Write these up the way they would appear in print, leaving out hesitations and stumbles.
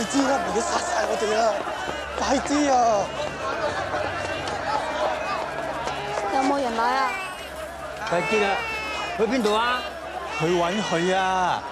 知啦，唔係佢殺晒我哋啊！快啲啊！有冇人來啊？快啲啦！去邊度啊？去揾佢啊！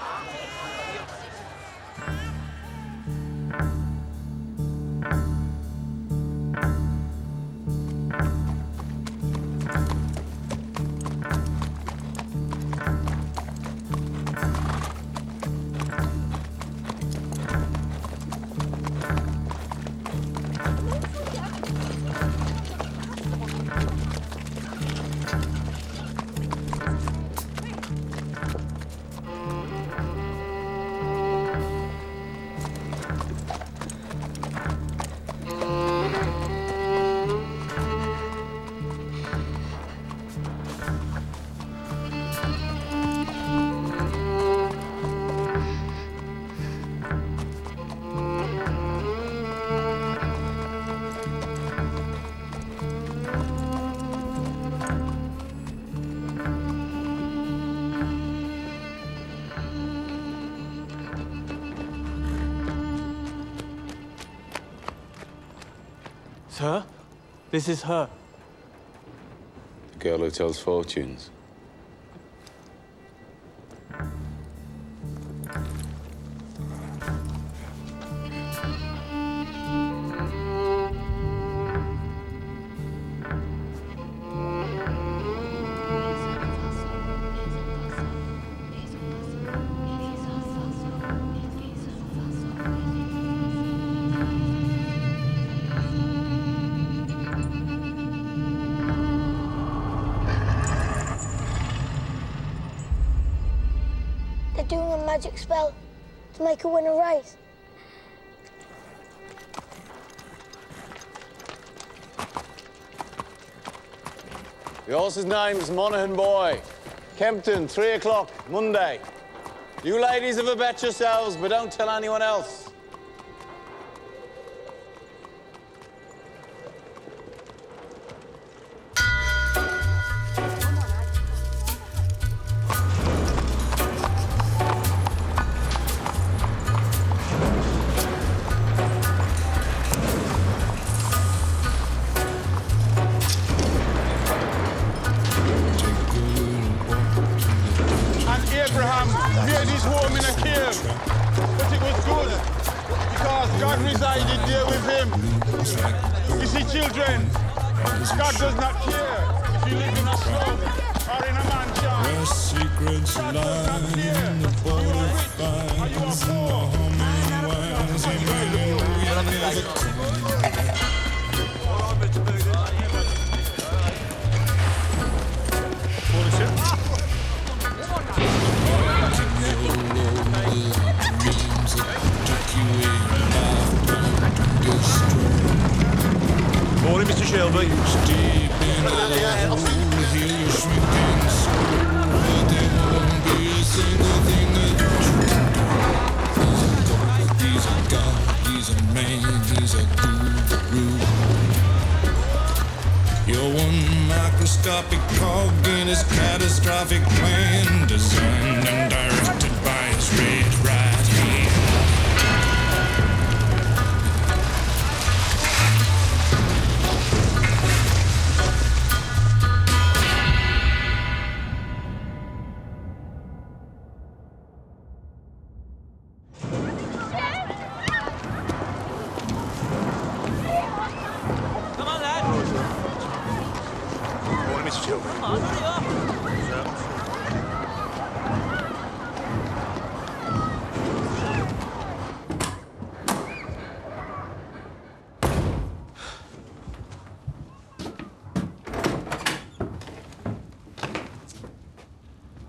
Sir, this is her. The girl who tells fortunes. They're doing a magic spell to make her win a race. The horse's name's Monaghan Boy. Kempton, 3 o'clock, Monday. You ladies have a bet yourselves, but don't tell anyone else. Abraham made his home in a cave, but it was good because God resided there with him. You see, children, God does not care if you live in a slum or in a mansion. Where secrets lie in the butterflies, Are you a fool? Morning, Mr. Shelby. Deep in the hole, hear your shrinking soul, but there won't be a single thing that he's a god, he's a man, he's a guru. You're one microscopic cog in his catastrophic plan, designed and directed by his red right hand. Come on, lad. Morning, Mr. Shelby. Come on, hurry up.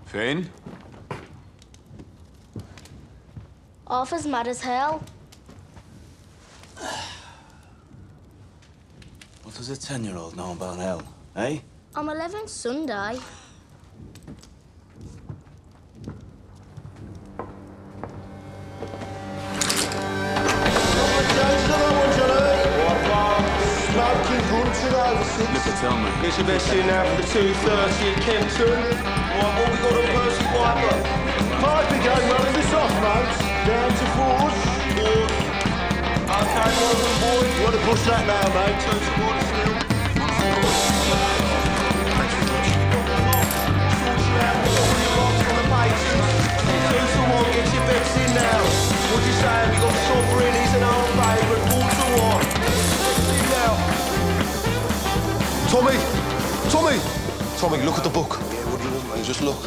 Finn? Arthur's mad as hell. What does a 10-year-old know about hell, eh? I'm 11 Sunday. Nipper, tell me. It's your best in now for the 2:30 at Kempton. Right, what we got on Percy Piper? Pipe again, running this off, mate. Down to fours. Four. Okay, Morgan boy. You want to push that now, mate? Turn towards the hill. Someone get your bets in now. What you saying? We got submarines and our favourite 4-1. Tommy! Tommy! Tommy, look at the book. Yeah, what do you want, man? Just look.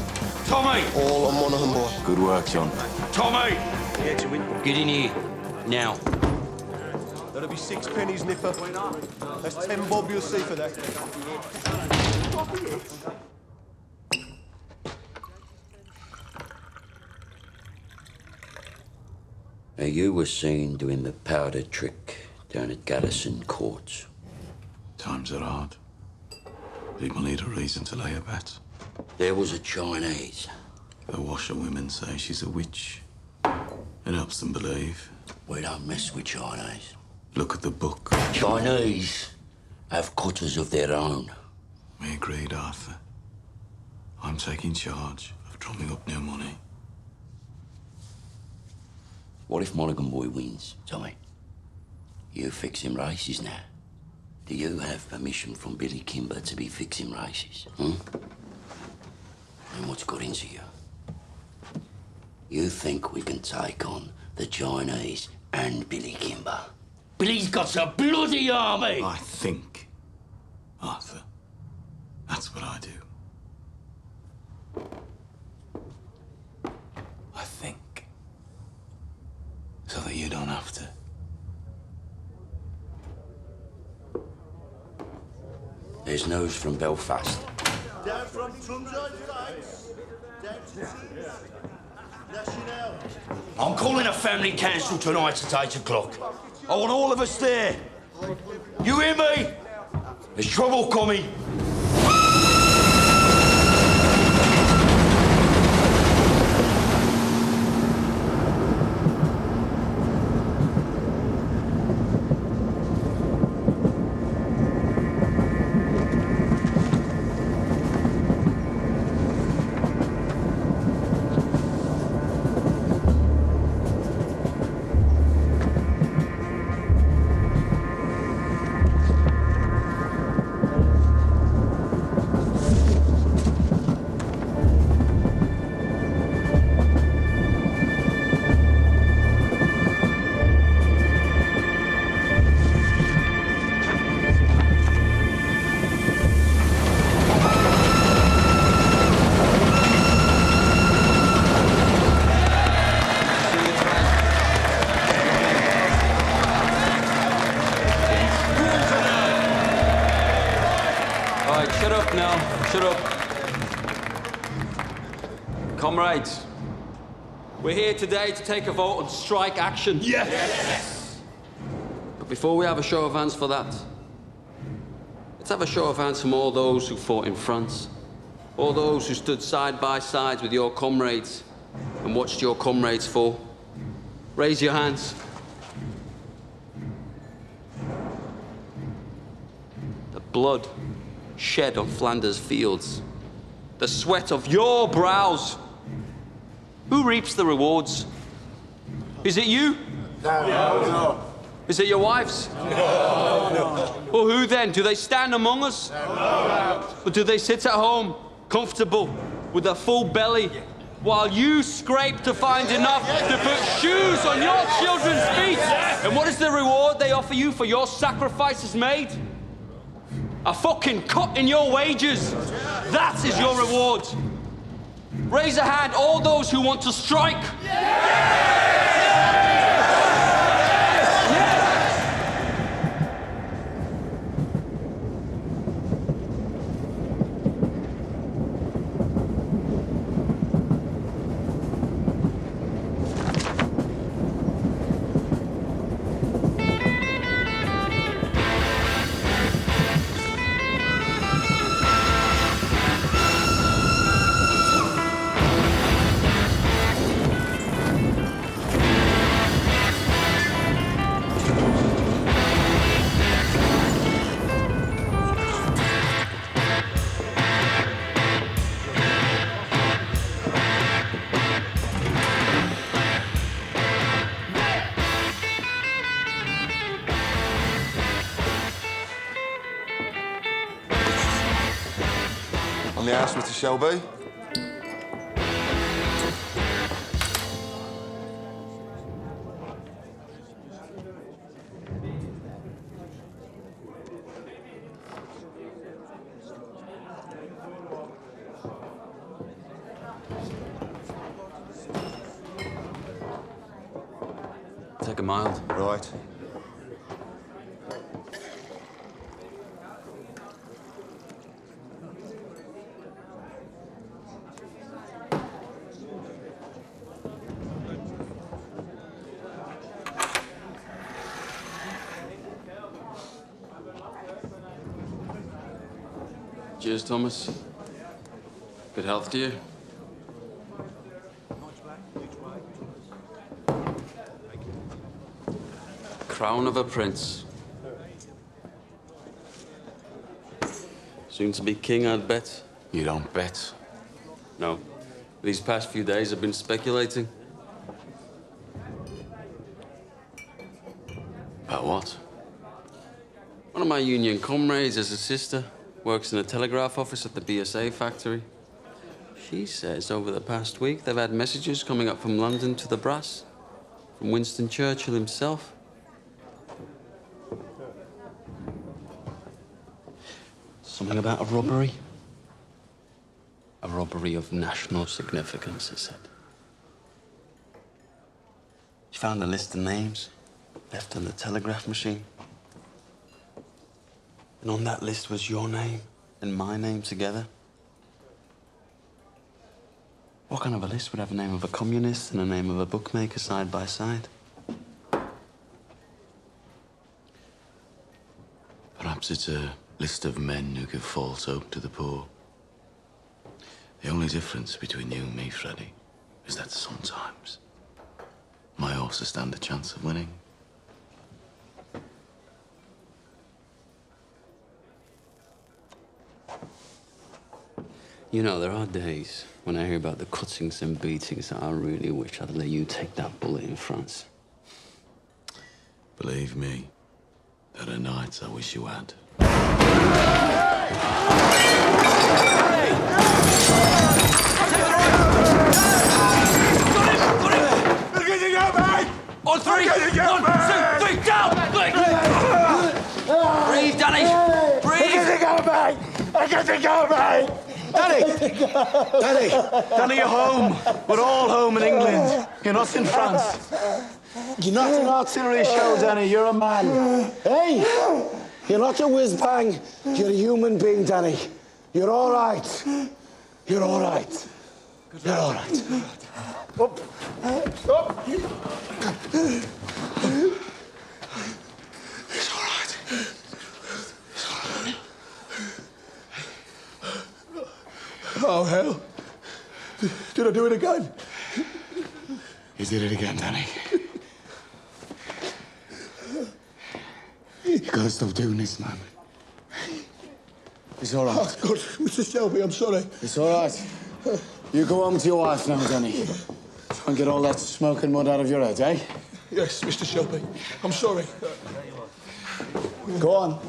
Tommy! All on Monaghan boy. Good work, John. Tommy! Get in here, now. That'll be 6 pennies, Nipper. That's 10 bob you'll see for that. Now, you were seen doing the powder trick down at Garrison Courts. Times are hard. People need a reason to lay a bet. There was a Chinese. The washerwomen say she's a witch. It helps them believe. We don't mess with Chinese. Look at the book. Chinese have cutters of their own. We agreed, Arthur. I'm taking charge of drumming up new money. What if Monaghan boy wins, Tommy? You fixing races now. Do you have permission from Billy Kimber to be fixing races, And what's got into you? You think we can take on the Chinese and Billy Kimber? Billy's got a bloody army! I think, Arthur. That's what I do. I think. So that you don't have to. There's news from Belfast. Down from Trumside, down to National. I'm calling a family council tonight at 8 o'clock. I want all of us there. You hear me? There's trouble coming. Shut up. Comrades, we're here today to take a vote on strike action. Yes! But before we have a show of hands for that, let's have a show of hands from all those who fought in France, all those who stood side by side with your comrades and watched your comrades fall. Raise your hands. The blood shed on Flanders fields, the sweat of your brows. Who reaps the rewards? Is it you? No. Is it your wives? No. Well, who then? Do they stand among us? No. Or do they sit at home, comfortable, with a full belly, while you scrape to find enough to put shoes on your children's feet? And what is the reward they offer you for your sacrifices made? A fucking cut in your wages. That is your reward. Raise a hand, all those who want to strike. On the house, Mr. Shelby. Take a mild. Right. Cheers, Thomas. Good health to you. Crown of a prince. Soon to be king, I'd bet. You don't bet. No. These past few days I've been speculating. About what? One of my union comrades has a sister, works in a telegraph office at the BSA factory. She says over the past week they've had messages coming up from London to the brass, from Winston Churchill himself. Something about a robbery. A robbery of national significance, it said. She found a list of names left on the telegraph machine. And on that list was your name and my name together. What kind of a list would have a name of a communist and a name of a bookmaker side by side? Perhaps it's a list of men who give false hope to the poor. The only difference between you and me, Freddie, is that sometimes my horses stand a chance of winning. You know, there are days when I hear about the cuttings and beatings that I really wish I'd let you take that bullet in France. Believe me, there are nights I wish you had. On three! 1, 2, 3, down! Breathe, Danny! Breathe! Danny, you're home. We're all home in England. You're not in France. You're not an artillery shell, Danny. You're a man. Hey, you're not a whiz-bang. You're a human being, Danny. You're all right. You're all right. You're all right. Up. Up. It's all right. It's all right. Oh, hell. Did I do it again? You did it again, Danny. You gotta stop doing this, man. It's all right. Oh, God, Mr. Shelby, I'm sorry. It's all right. You go home to your wife now, Danny. Try and get all that smoke and mud out of your head, eh? Yes, Mr. Shelby. I'm sorry. Go on.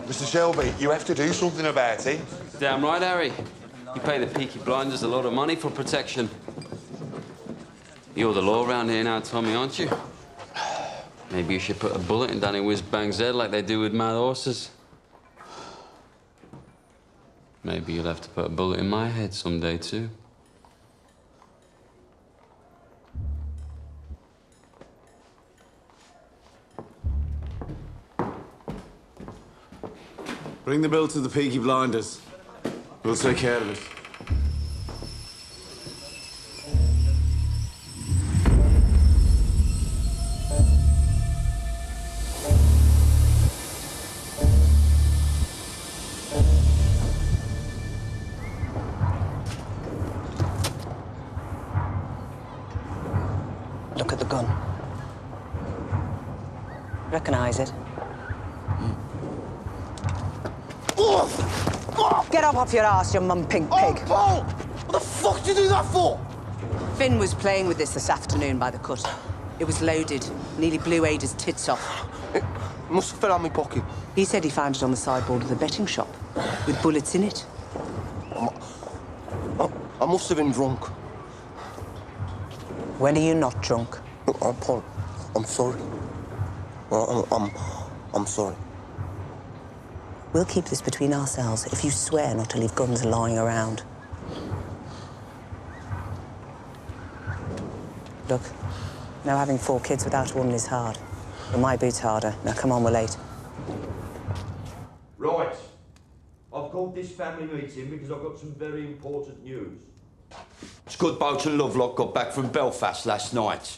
Mr. Shelby, you have to do something about it. Damn right, Harry. You pay the Peaky blinders a lot of money for protection. You're the law around here now, Tommy, aren't you? Maybe you should put a bullet in Danny Whiz-Bang's head like they do with mad horses. Maybe you'll have to put a bullet in my head someday, too. Bring the bill to the Peaky blinders. We'll take care of it. Look at the gun. Recognize it? Get up off your ass, you mum pink pig. Oh, Paul! What the fuck did you do that for? Finn was playing with this afternoon by the cut. It was loaded. Nearly blew Ada's tits off. Must have fell out my pocket. He said he found it on the sideboard of the betting shop, with bullets in it. I must have been drunk. When are you not drunk? Paul, I'm sorry. I'm sorry. We'll keep this between ourselves if you swear not to leave guns lying around. Look, now having 4 kids without a woman is hard. But my boot's harder. Now come on, we're late. Right. I've called this family meeting because I've got some very important news. Scudboat and Lovelock got back from Belfast last night.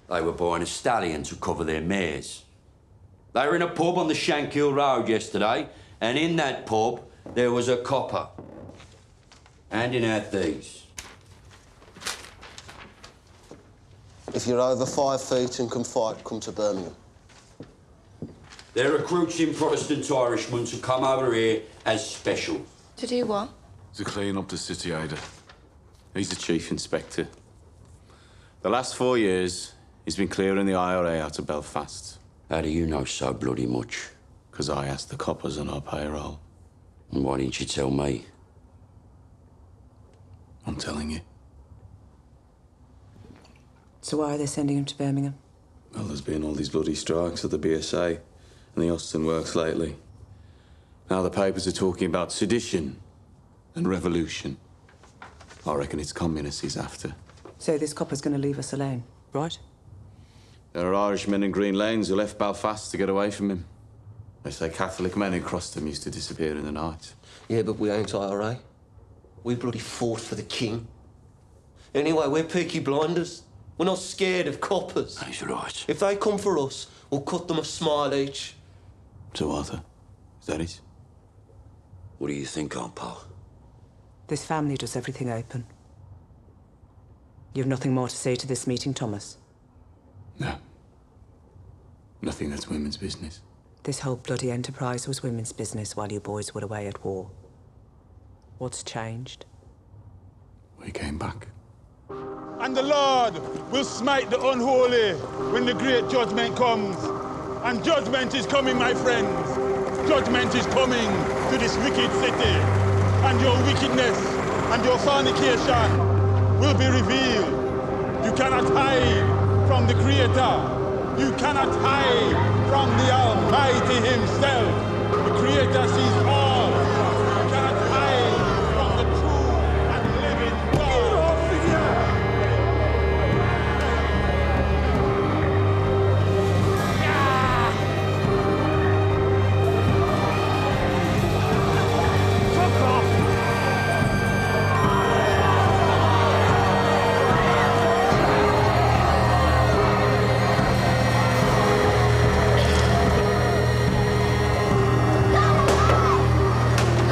They were buying a stallion to cover their mares. They were in a pub on the Shankill Road yesterday, and in that pub, there was a copper handing out these. If you're over 5 feet and can fight, come to Birmingham. They're recruiting Protestant Irishmen to come over here as special. To do what? To clean up the city, Ada. He's the chief inspector. The last 4 years, he's been clearing the IRA out of Belfast. How do you know so bloody much? Because I asked the coppers on our payroll. And why didn't you tell me? I'm telling you. So why are they sending him to Birmingham? Well, there's been all these bloody strikes at the BSA and the Austin Works lately. Now the papers are talking about sedition and revolution. I reckon it's communists he's after. So this copper's going to leave us alone, right? There are Irishmen in Green Lanes who left Belfast to get away from him. They say Catholic men who crossed him used to disappear in the night. Yeah, but we ain't IRA. We bloody fought for the king. Anyway, we're Peaky Blinders. We're not scared of coppers. That's right. If they come for us, we'll cut them a smile each. So, Arthur, is that it? What do you think, Aunt Paul? This family does everything open. You have nothing more to say to this meeting, Thomas? No. Nothing that's women's business. This whole bloody enterprise was women's business while you boys were away at war. What's changed? We came back. And the Lord will smite the unholy when the great judgment comes. And judgment is coming, my friends. Judgment is coming to this wicked city. And your wickedness and your fornication will be revealed. You cannot hide from the Creator. You cannot hide from the Almighty Himself. The Creator sees all. You cannot hide from the true and living God.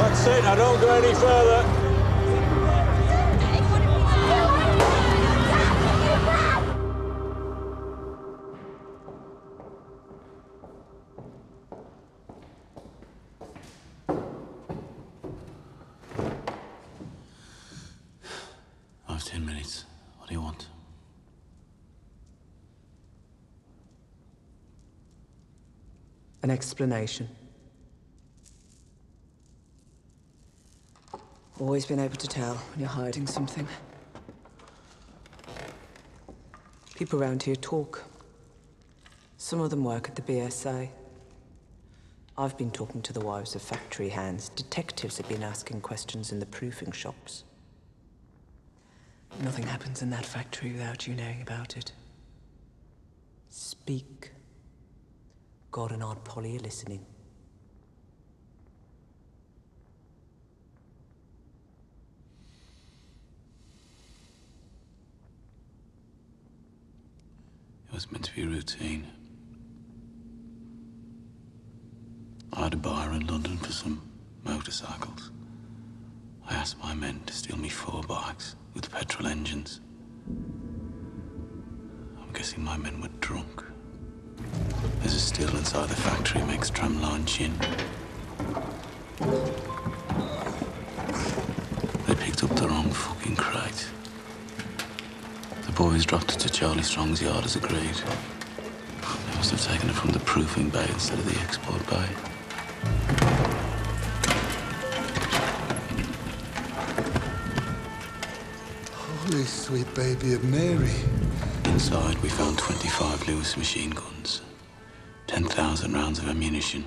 That's it, I don't go any further. I have 10 minutes. What do you want? An explanation. Always been able to tell when you're hiding something. People around here talk. Some of them work at the BSA. I've been talking to the wives of factory hands. Detectives have been asking questions in the proofing shops. Nothing happens in that factory without you knowing about it. Speak. God and Aunt Polly are listening. It was meant to be routine. I had a buyer in London for some motorcycles. I asked my men to steal me 4 bikes with petrol engines. I'm guessing my men were drunk. There's a still inside the factory makes tramline chin. They picked up the wrong fucking crate. The boys dropped it to Charlie Strong's yard as agreed. They were must have taken it from the proofing bay instead of the export bay. Holy sweet baby of Mary. Inside, we found 25 Lewis machine guns, 10,000 rounds of ammunition,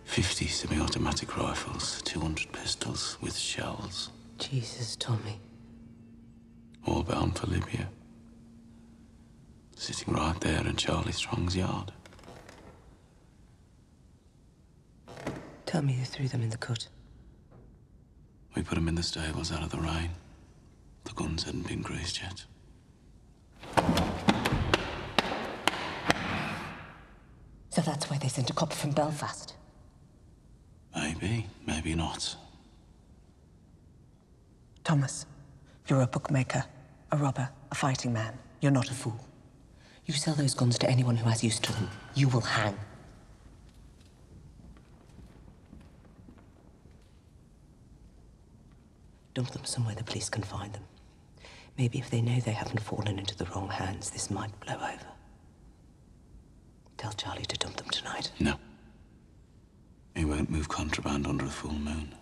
50 semi-automatic rifles, 200 pistols with shells. Jesus, Tommy. All bound for Libya. Sitting right there in Charlie Strong's yard. Tell me who threw them in the cut. We put them in the stables out of the rain. The guns hadn't been greased yet. So that's why they sent a copper from Belfast. Maybe, maybe not. Thomas, you're a bookmaker, a robber, a fighting man. You're not a fool. You sell those guns to anyone who has use to them. You will hang. Dump them somewhere the police can find them. Maybe if they know they haven't fallen into the wrong hands, this might blow over. Tell Charlie to dump them tonight. No. He won't move contraband under a full moon.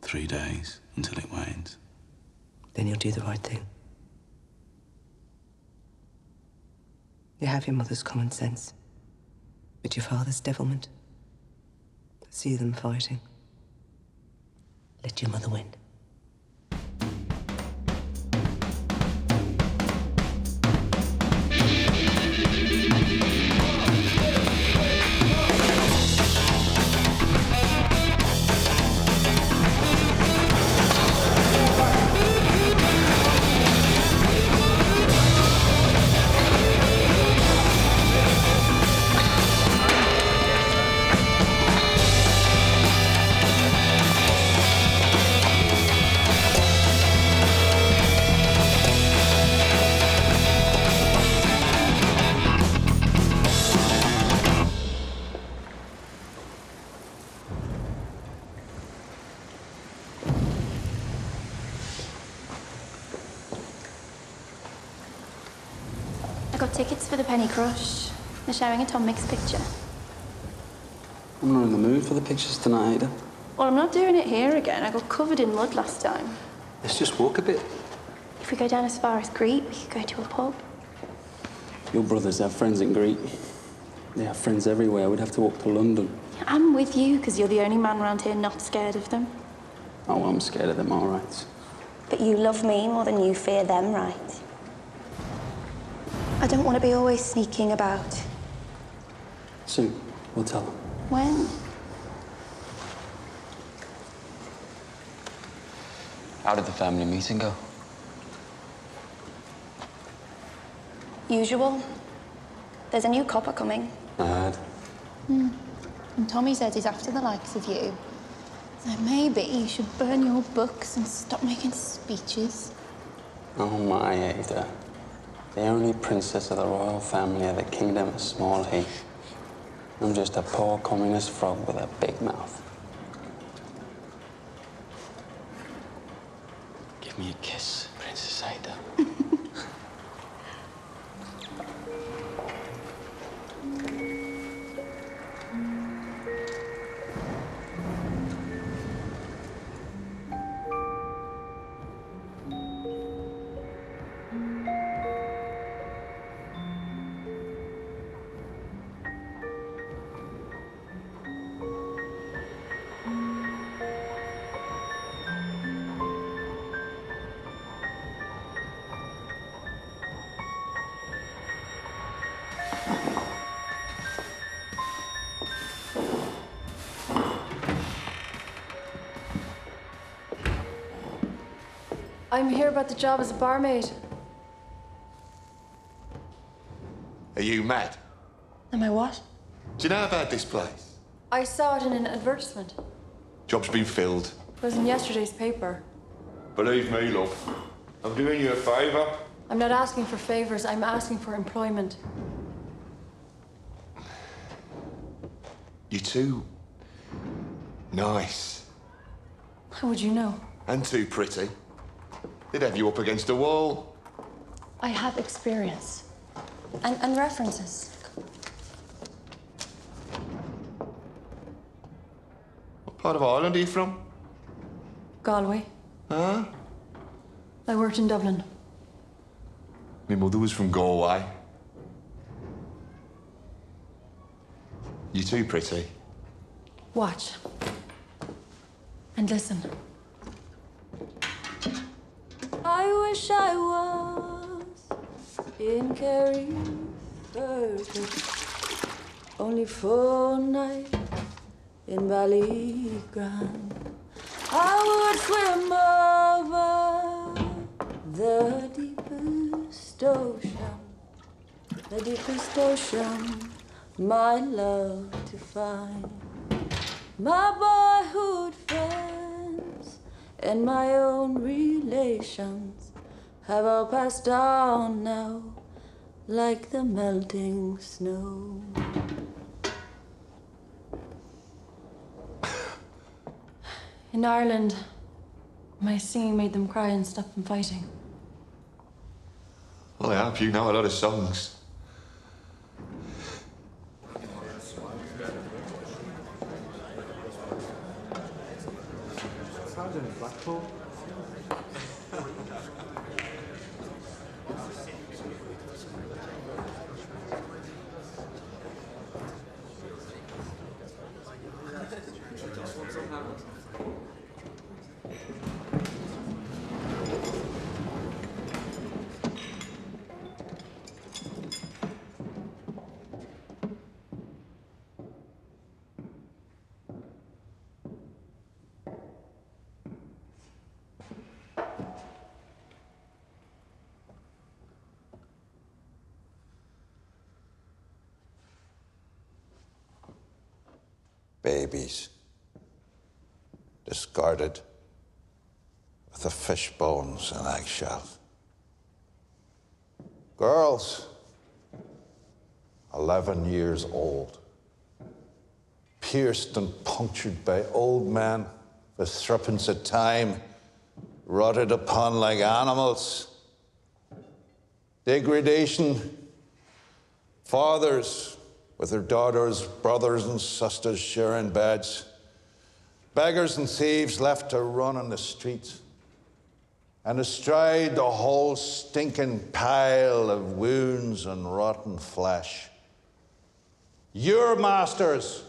3 days until it wanes. Then you'll do the right thing. You have your mother's common sense, but your father's devilment. See them fighting. Let your mother win. I got tickets for the Penny Crush. They're showing a Tom Mix picture. I'm not in the mood for the pictures tonight, Ada. Well, I'm not doing it here again. I got covered in mud last time. Let's just walk a bit. If we go down as far as Greet, we could go to a pub. Your brothers have friends in Greek. They have friends everywhere. We'd have to walk to London. I'm with you, because you're the only man around here not scared of them. Oh, I'm scared of them, all right. But you love me more than you fear them, right? I don't want to be always sneaking about. Soon, we'll tell them. When? How did the family meeting go? Usual. There's a new copper coming. I heard. And Tommy says he's after the likes of you. So maybe you should burn your books and stop making speeches. Oh, my Ada. The only princess of the royal family of the kingdom of Small Heath. I'm just a poor communist frog with a big mouth. Give me a kiss, Princess Ada. I'm here about the job as a barmaid. Are you mad? Am I what? Do you know about this place? I saw it in an advertisement. Job's been filled. It was in yesterday's paper. Believe me, love. I'm doing you a favour. I'm not asking for favors, I'm asking for employment. You're too nice. How would you know? And too pretty. They'd have you up against a wall. I have experience. And references. Part of Ireland are you from? Galway. Huh? I worked in Dublin. My mother was from Galway. You too pretty. Watch. And listen. I wish I was in Kerry, only for a night in Ballygrand. I would swim over the deepest ocean, my love to find. My boyhood friends and my own relations have all passed on now, like the melting snow. In Ireland, my singing made them cry and stop them fighting. Well, I hope you know a lot of songs. Blackpool. Babies, discarded with the fish bones and eggshells. Girls, 11 years old, pierced and punctured by old men with threepence of time, rotted upon like animals. Degradation, fathers with their daughters, brothers and sisters sharing beds. Beggars and thieves left to run on the streets. And astride the whole stinking pile of wounds and rotten flesh. Your masters,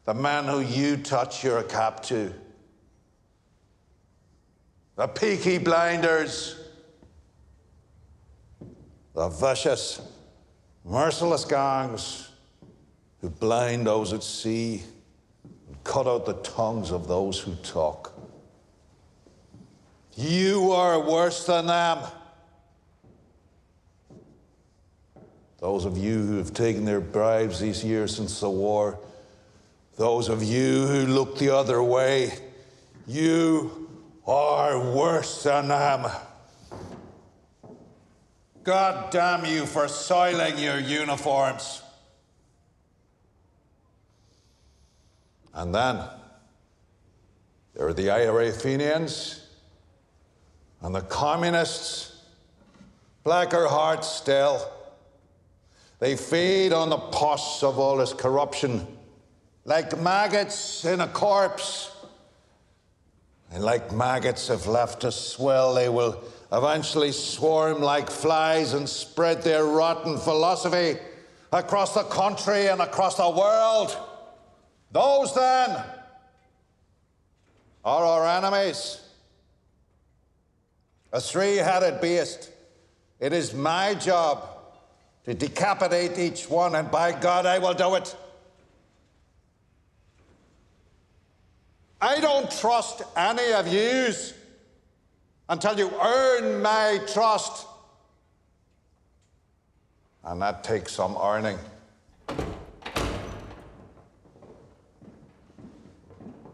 the men who you touch your cap to. The Peaky blinders. The vicious, merciless gangs who blind those at sea and cut out the tongues of those who talk. You are worse than them. Those of you who have taken their bribes these years since the war, those of you who look the other way, you are worse than them. God damn you for soiling your uniforms. And then there are the IRA Fenians and the communists, blacker hearts still. They feed on the pus of all this corruption, like maggots in a corpse. And like maggots, if left to swell, they will eventually swarm like flies and spread their rotten philosophy across the country and across the world. Those, then, are our enemies. A three-headed beast. It is my job to decapitate each one, and by God, I will do it. I don't trust any of yous until you earn my trust. And that takes some earning.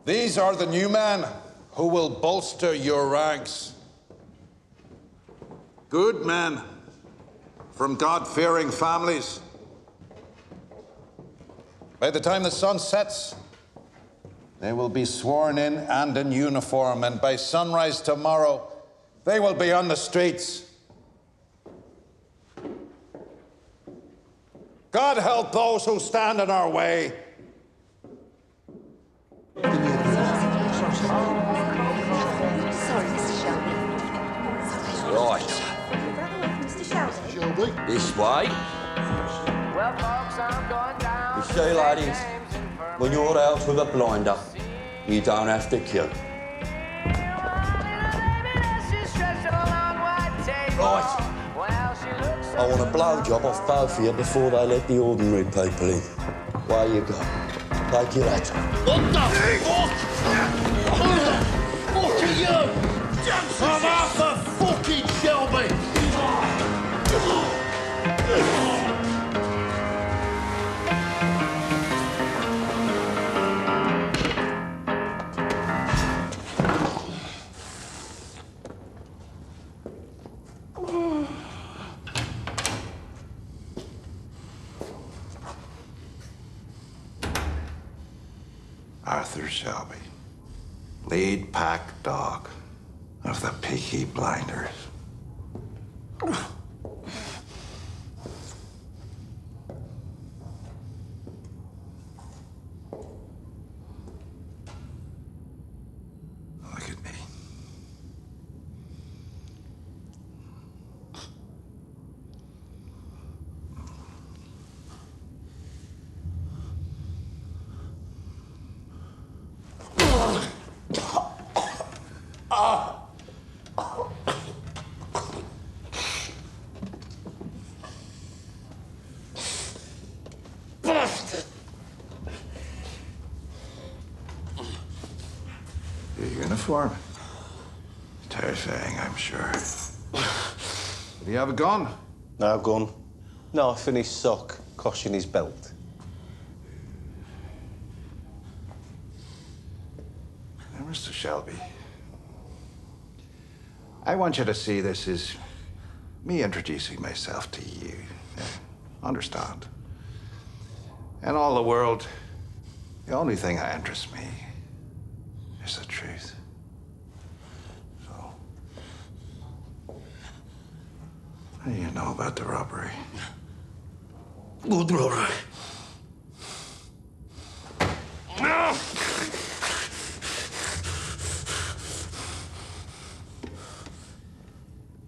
These are the new men who will bolster your ranks. Good men from God-fearing families. By the time the sun sets, they will be sworn in and in uniform, and by sunrise tomorrow, they will be on the streets. God help those who stand in our way. Shelby. This way. You see, ladies, when you're out with a blinder, you don't have to kill. Right. I want a blowjob off both of you before they let the ordinary people in. Where you go? Take your hat. What the fuck? Who the fuck are you? I'm Arthur fucking Shelby. Arthur Shelby, lead pack dog of the Peaky Blinders. Look at me. Your uniform. Terrifying, I'm sure. Do you have a gun? No gun. Knife in his sock, cosh in his belt. Now, Mr. Shelby, I want you to see this as me introducing myself to you. Understand? In all the world, the only thing that interests me is the truth. So, what do you know about the robbery? Good robbery.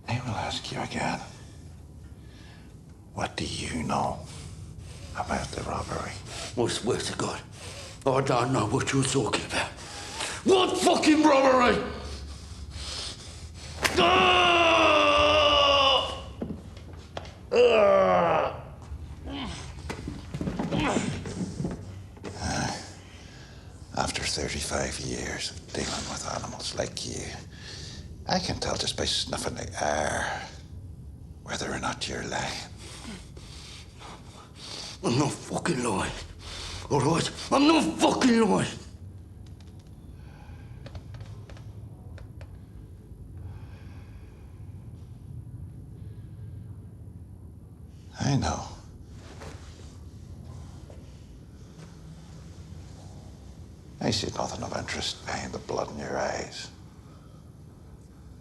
I will ask you again. What do you know about the robbery? I swear to God, I don't know what you're talking about. What fucking robbery? After 35 years of dealing with animals like you, I can tell just by snuffing the air whether or not you're lying. I'm not fucking lying. All right? I'm not fucking lying. I know. I see nothing of interest behind the blood in your eyes.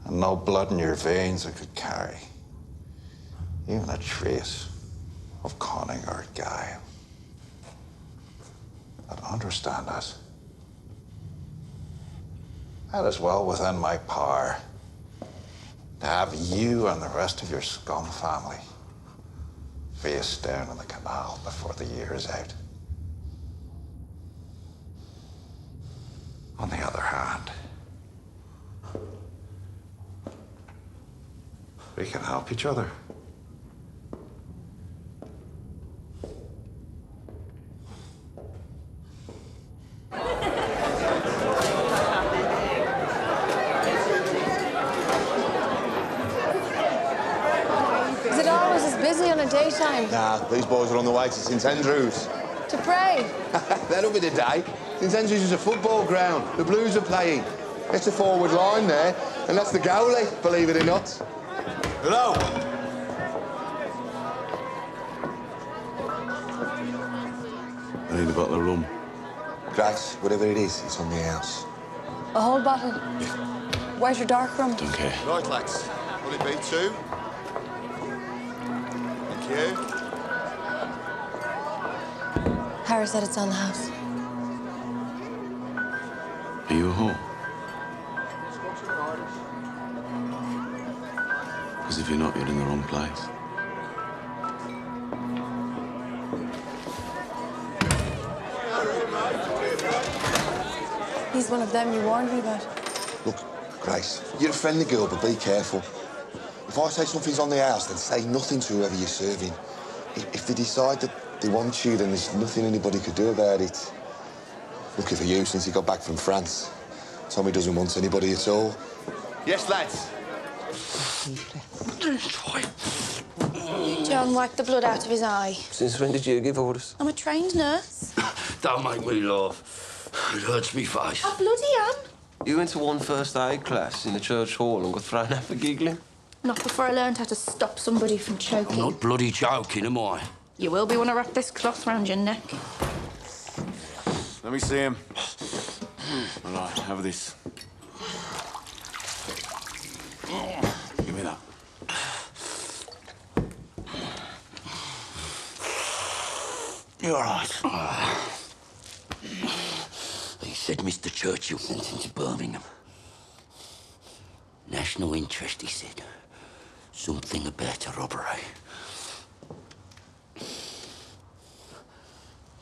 And no blood in your veins that could carry even a trace of cunning or guile. But understand this. That is well within my power to have you and the rest of your scum family face down in the canal before the year is out. On the other hand, we can help each other. Is it always as busy on a daytime? Nah, these boys are on the way to St Andrews. To pray? That'll be the day. St Andrews is a football ground. The Blues are playing. It's a forward line there, and that's the goalie, believe it or not. Hello. I need a bottle of rum. Grace, whatever it is, it's on the house. A whole bottle? White or dark rum? Don't care. Right, lads. Will it be 2? Thank you. Harry said it's on the house. Are you at home? Because if you're not, you're in the wrong place. He's one of them you warned me about. Look, Grace, you're a friendly girl, but be careful. If I say something's on the house, then say nothing to whoever you're serving. If they decide that they want you, then there's nothing anybody could do about it. Lucky for you, since he got back from France, Tommy doesn't want anybody at all. Yes, lads. John wiped the blood out of his eye. Since when did you give orders? I'm a trained nurse. Don't make me laugh. It hurts me face. I bloody am. You went to one first aid class in the church hall and got thrown out for giggling? Not before I learned how to stop somebody from choking. I'm not bloody joking, am I? You will be when I wrap this cloth round your neck. Let me see him. All right, have this. Give me that. You're all right. He said Mr. Churchill sent him to Birmingham. National interest, he said. Something about a robbery. He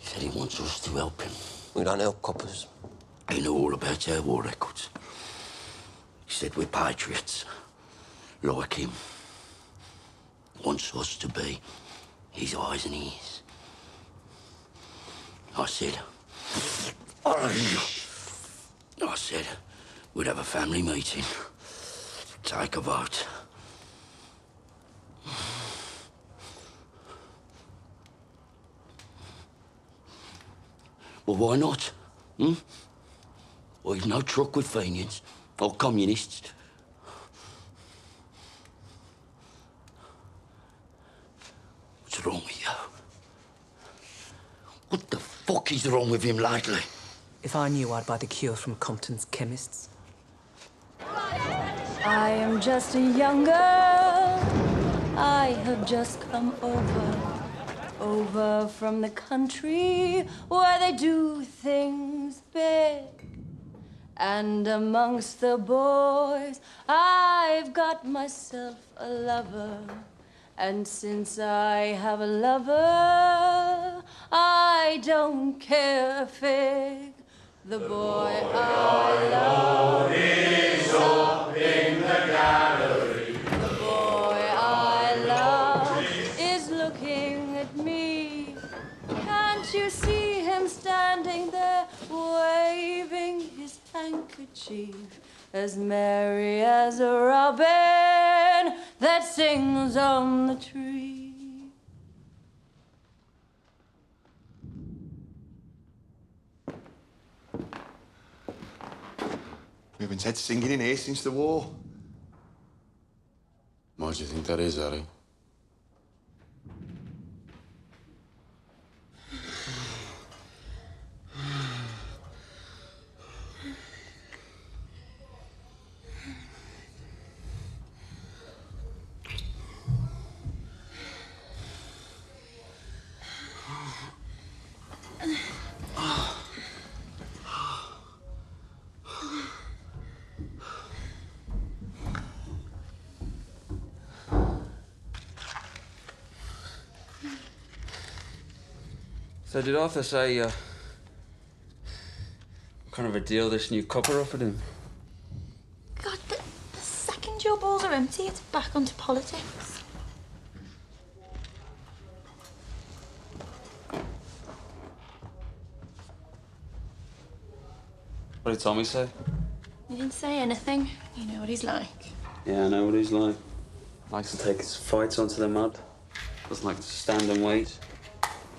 said he wants us to help him. We don't help coppers. He knew all about our war records. He said we're patriots, like him. Wants us to be his eyes and ears. I said we'd have a family meeting, take a vote. Well, why not? Well, he's no truck with Fenians or communists. What's wrong with you? What the fuck is wrong with him lately? If I knew, I'd buy the cure from Compton's chemists. I am just a young girl. I have just come over from the country where they do things big. And amongst the boys, I've got myself a lover. And since I have a lover, I don't care a fig. The boy I love is up in the gallery. The boy I love is looking at me. Can't you see him standing there, waving his handkerchief, as merry as a robin that sings on the tree? We haven't had singing in here since the war. Why do you think that is, Harry? So did Arthur say, what kind of a deal this new copper offered him? God, the second your balls are empty, it's back onto politics. What did Tommy say? He didn't say anything. You know what he's like. Yeah, I know what he's like. Likes to take his fights onto the mud. Doesn't like to stand and wait.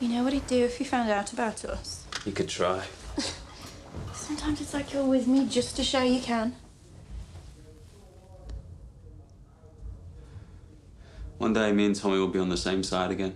You know what he'd do if he found out about us? He could try. Sometimes it's like you're with me just to show you can. One day, me and Tommy will be on the same side again.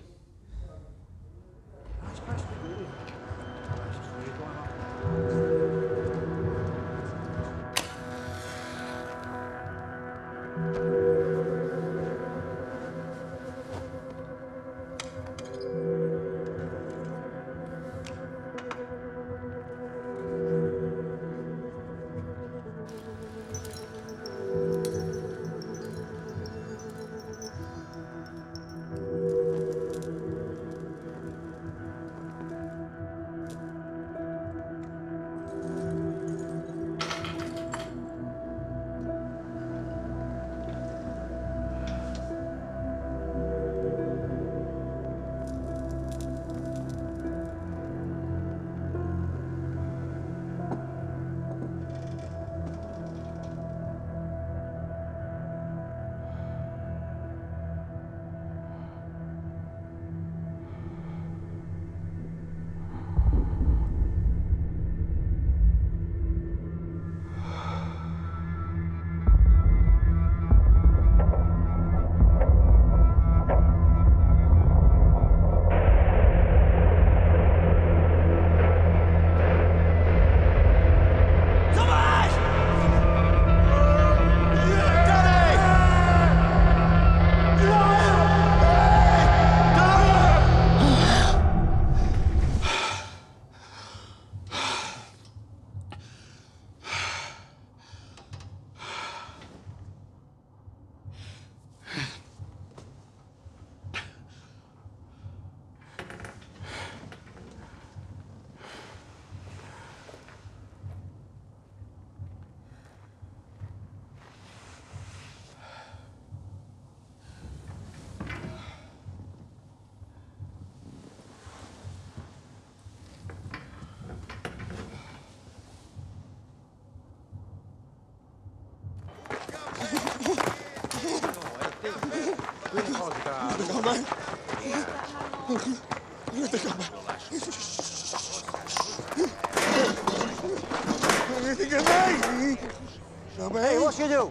Hey, what you do?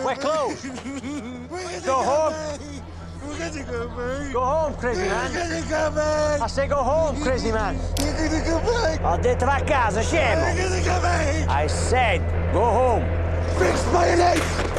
We're closed. Go home. Go home, crazy man. I say go home, crazy man. Ho detto va a casa, scemo. I said go home. Fix mayonnaise!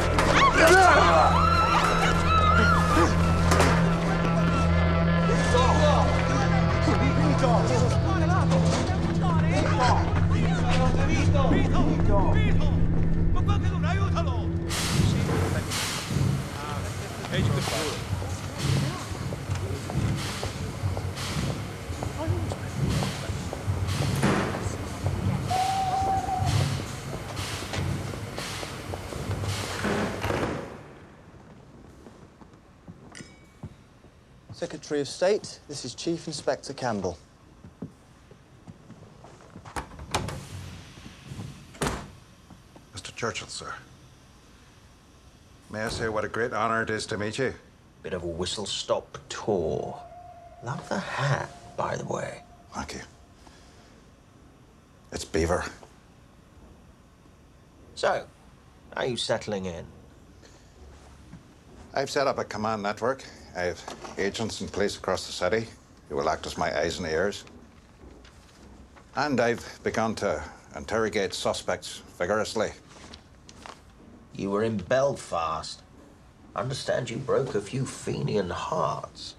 Secretary of State, this is Chief Inspector Campbell. Mr. Churchill, sir. May I say what a great honor it is to meet you? Bit of a whistle-stop tour. Love the hat, by the way. Thank you. It's Beaver. So, how are you settling in? I've set up a command network. I have agents in place across the city who will act as my eyes and ears. And I've begun to interrogate suspects vigorously. You were in Belfast. I understand you broke a few Fenian hearts.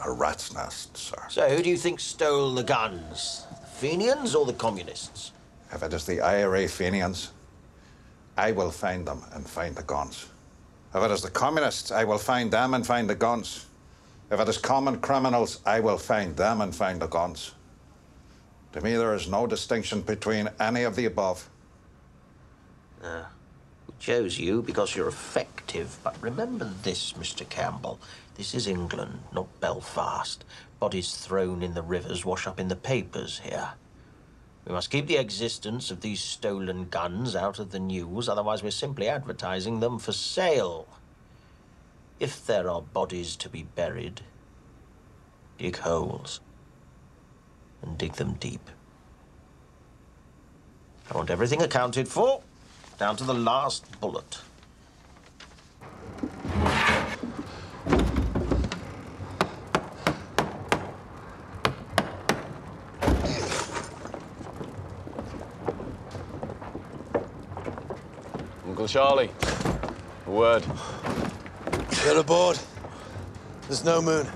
A rat's nest, sir. So who do you think stole the guns? The Fenians or the communists? If it is the IRA Fenians, I will find them and find the guns. If it is the communists, I will find them and find the guns. If it is common criminals, I will find them and find the guns. To me, there is no distinction between any of the above. We chose you because you're effective, but remember this, Mr. Campbell. This is England, not Belfast. Bodies thrown in the rivers wash up in the papers here. We must keep the existence of these stolen guns out of the news, otherwise we're simply advertising them for sale. If there are bodies to be buried, dig holes and dig them deep. I want everything accounted for, down to the last bullet. Uncle Charlie, a word. Get aboard. There's no moon.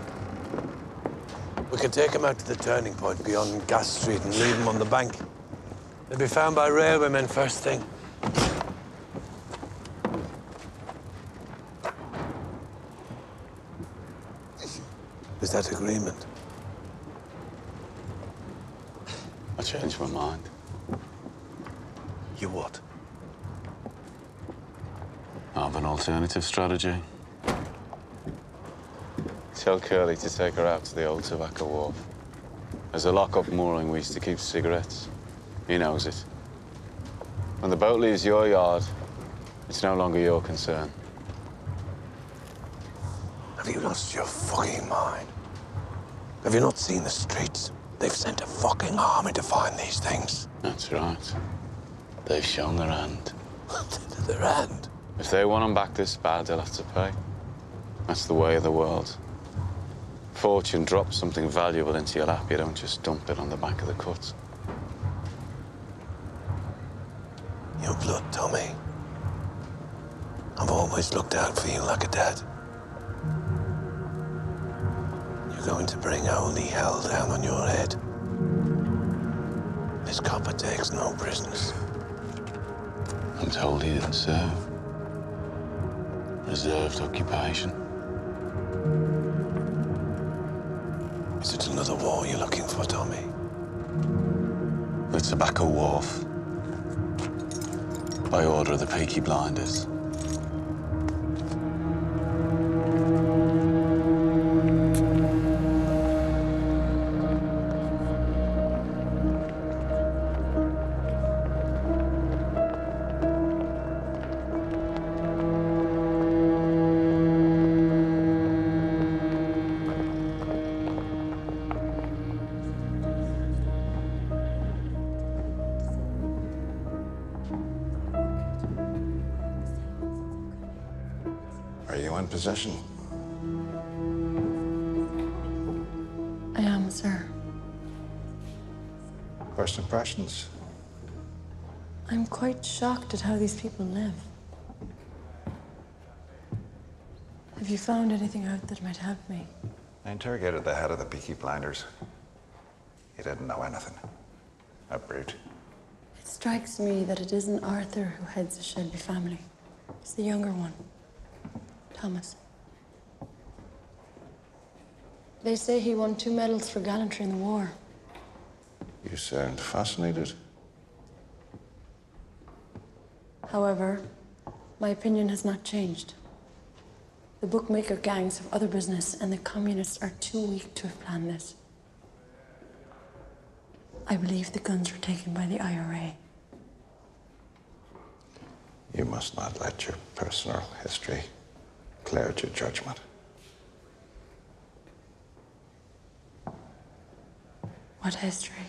We can take them out to the turning point beyond Gas Street and leave them on the bank. They'll be found by railwaymen first thing. Is that agreement? I changed my mind. You what? I have an alternative strategy. Tell Curly to take her out to the old tobacco wharf. There's a lock-up mooring we used to keep cigarettes. He knows it. When the boat leaves your yard, it's no longer your concern. Have you lost your fucking mind? Have you not seen the streets? They've sent a fucking army to find these things. That's right. They've shown their hand. Their hand? If they want them back this bad, they'll have to pay. That's the way of the world. Fortune drops something valuable into your lap, you don't just dump it on the back of the cut. Your blood, Tommy. I've always looked out for you like a dad. You're going to bring holy hell down on your head. This copper takes no prisoners. I'm told he didn't serve. Reserved occupation. Is it another war you're looking for, Tommy? The tobacco wharf. By order of the Peaky blinders. in possession? I am, sir. First impressions? I'm quite shocked at how these people live. Have you found anything out that might help me? I interrogated the head of the Peaky blinders. He didn't know anything. A brute. It strikes me that it isn't Arthur who heads the Shelby family. It's the younger one, Thomas. They say he won 2 medals for gallantry in the war. You sound fascinated. However, my opinion has not changed. The bookmaker gangs have other business, and the communists are too weak to have planned this. I believe the guns were taken by the IRA. You must not let your personal history cloud your judgment. What history?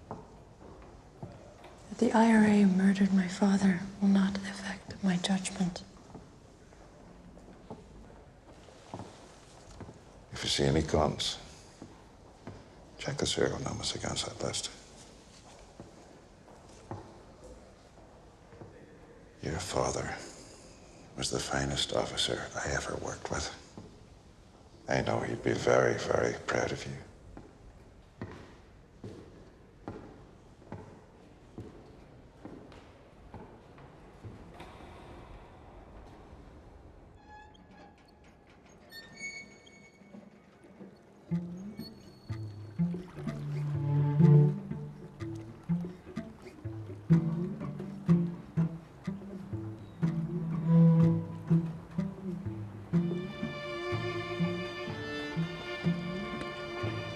That the IRA murdered my father will not affect my judgment. If you see any guns, check the serial numbers against that list. Your father was the finest officer I ever worked with. I know he'd be very, very proud of you.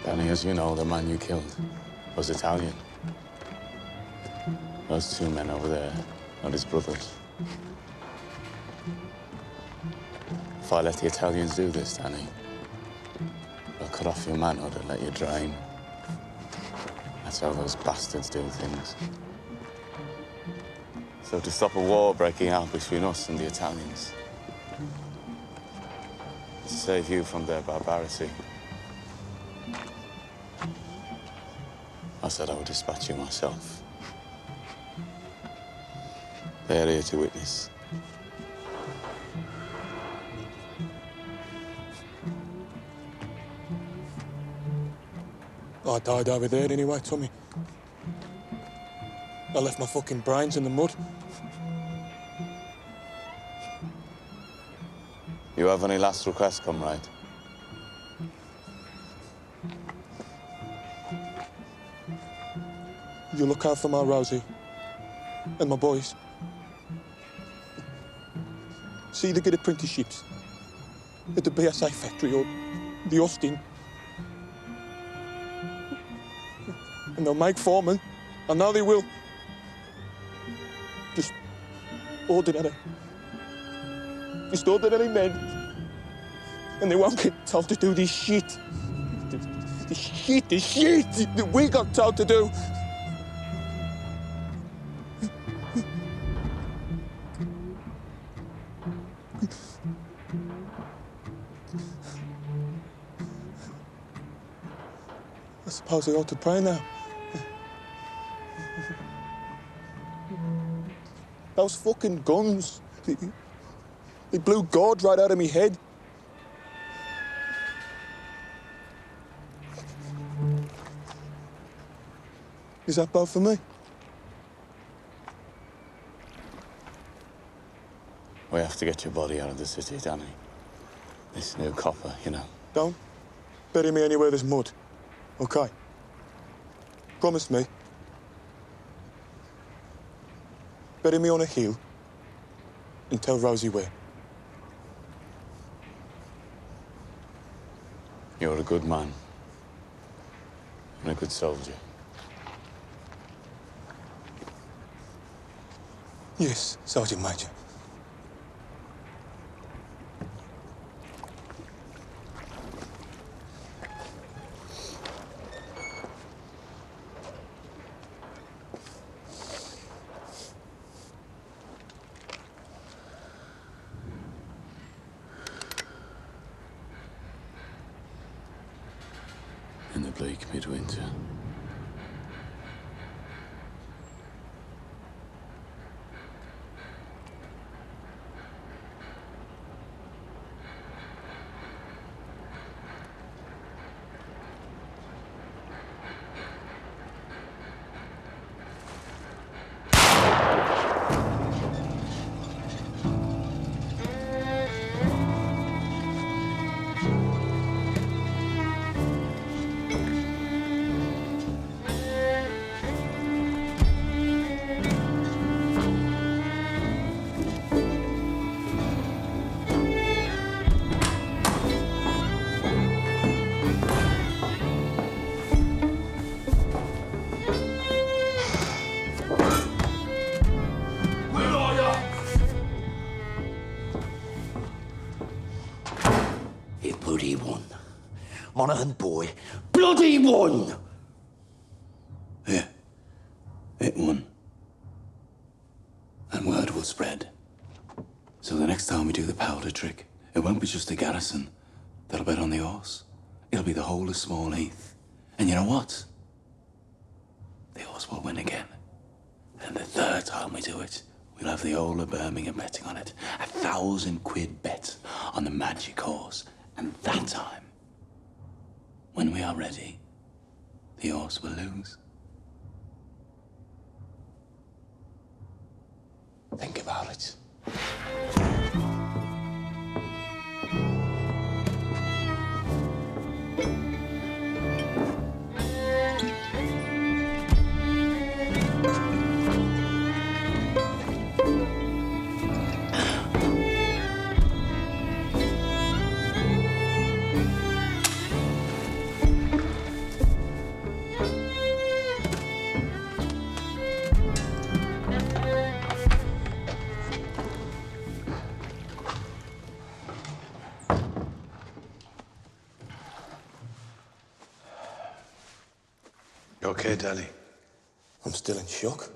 Danny, as you know, the man you killed was Italian. Those 2 men over there are his brothers. If I let the Italians do this, Danny, they'll cut off your manhood and let you drain. That's how those bastards do things. So to stop a war breaking out between us and the Italians, to save you from their barbarity, I said I would dispatch you myself. They're here to witness. I died over there anyway, Tommy. I left my fucking brains in the mud. You have any last requests, comrade? You look out for my Rosie and my boys. See they get apprenticeships at the BSA factory or the Austin. And they'll make foremen. I know they will. Just ordinary. Just ordinary men. And they won't get told to do this shit. This shit that we got told to do. I suppose I ought to pray now. Those fucking guns, they blew God right out of me head. Is that bad for me? We have to get your body out of the city, Danny. This new copper, you know. Don't bury me anywhere there's mud, okay? Promise me. Bury me on a hill and tell Rosie where. You're a good man and a good soldier. Yes, Sergeant Major. speak midwinter. It bloody won. Monaghan boy, bloody won! Yeah, it won. And word will spread. So the next time we do the powder trick, it won't be just the garrison that'll bet on the horse. It'll be the whole of Small Heath. And you know what? The horse will win again. And the third time we do it, we'll have the whole of Birmingham betting on it. 1,000 quid bet on the magic horse. And that time, when we are ready, the horse will lose. Think about it. You okay, Danny? I'm still in shock.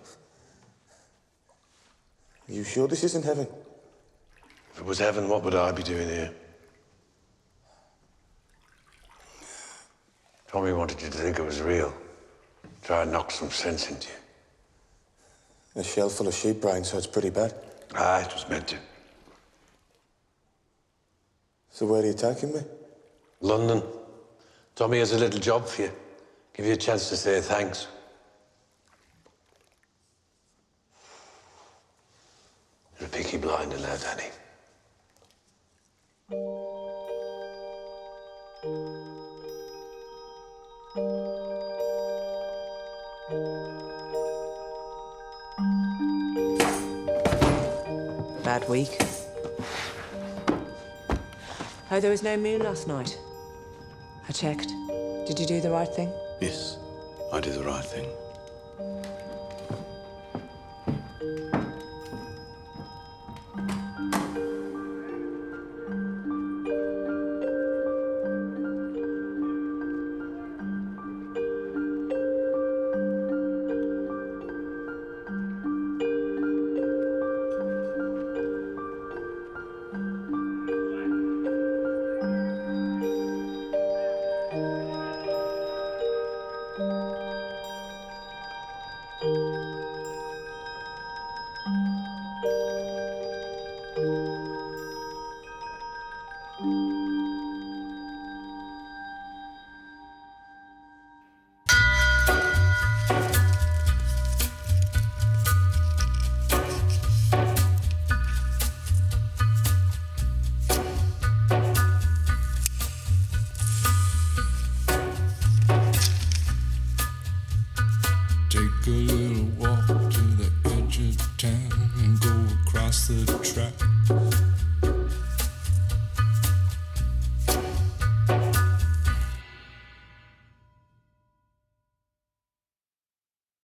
Are you sure this isn't heaven? If it was heaven, what would I be doing here? Tommy wanted you to think it was real. Try and knock some sense into you. A shell full of sheep brains, so it's pretty bad. Ah, it was meant to. So where are you taking me? London. Tommy has a little job for you. Give you a chance to say thanks. You're a Peaky blinder now, Danny. Bad week. Oh, there was no moon last night. I checked. Did you do the right thing? Yes, I did the right thing. Take a look.